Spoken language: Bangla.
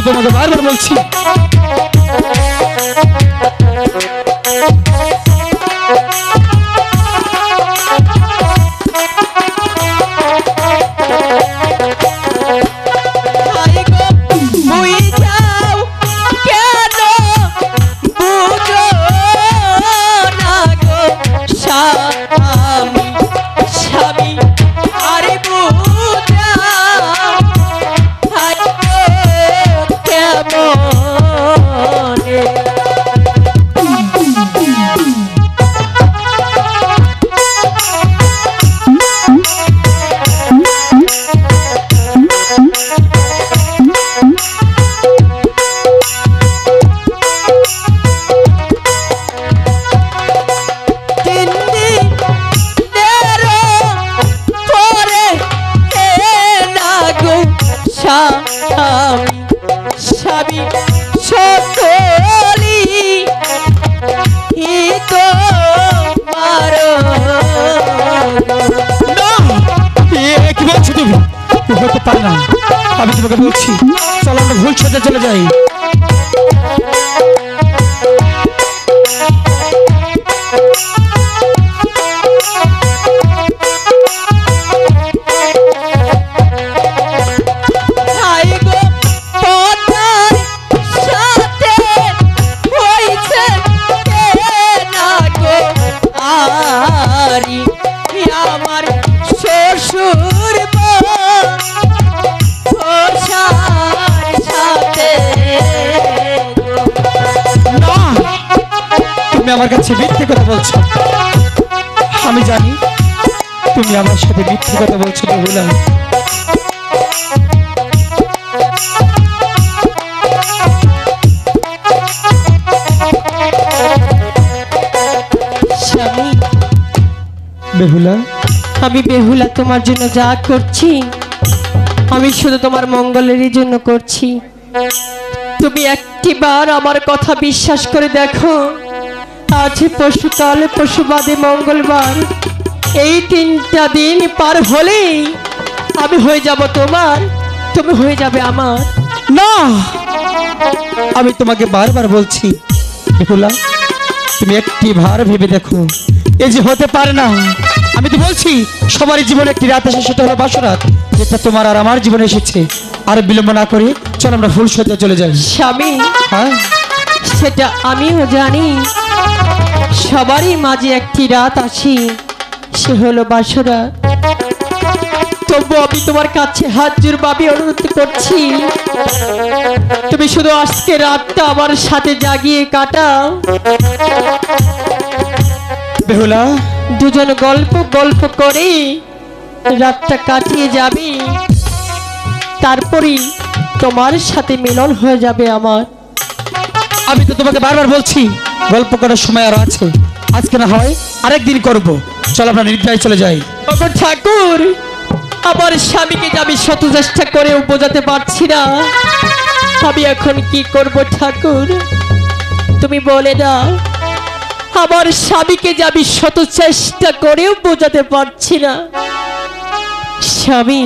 তোমাকে বারবার বলছি স্বামী সকলি তো মারো কি বলছো তুমি হতে পারে না আমি তোমাকে বলছি চলো আমরা ভুল সোজা চলে যাই আমার শ্বশুর সাথে তুমি আমার কাছে মিথ্যে কথা বলছো আমি জানি তুমি আমার সাথে মিথ্যে কথা বলছো বেহুলা স্বামী বেহুলা আমি বেহুলা তোমার জন্য যা করছি আমি শুধু তোমার মঙ্গলেরই জন্য করছি তুমি একটিবার আমার কথা বিশ্বাস করে দেখো আজ পশুকাল পশুবাদে মঙ্গলবার এই 3টা দিন পার হলেই আমি হয়ে যাব তোমার তুমি হয়ে যাবে আমার না আমি তোমাকে বারবার বলছি বেহুলা তুমি একটি বার ভেবে দেখো এই যে হতে পারে না আমি তো বলছি সবারই জীবনে একটি রাত এসে সেটা হলো বাসরাত যেটা তোমার আর আমার জীবনে এসেছে আর বিলম্ব না করে চল আমরা ফুল সজ্জা চলে যাই স্বামী হ্যাঁ সেটা আমিও জানি সবারই মাঝে একটি রাত আসি সে হলো বাসরাত তবু আমি তোমার কাছে হাত জোড় ভাবে অনুরোধ করছি তুমি শুধু আজকে রাতটা আমার সাথে জাগিয়ে কাটাও বেহুলা দুজন গল্প গল্প করে রাতটা কাটিয়ে যাবে তারপরেই তোমার সাথে মিলন হয়ে যাবে আমার আমি তো তোমাকে বারবার বলছি গল্প করার সময় আর আছে আজকে না হয় আরেকদিন করব চল আমরা নির্দ্রায় চলে যাই ওগো ঠাকুর আমার স্বামীকে যে আমি শত চেষ্টা করেও বোঝাতে পারছি না আমি এখন কি করব ঠাকুর তুমি বলে দাও আমার স্বামীকে যে আমি শত চেষ্টা করেও বোঝাতে পারছি না স্বামী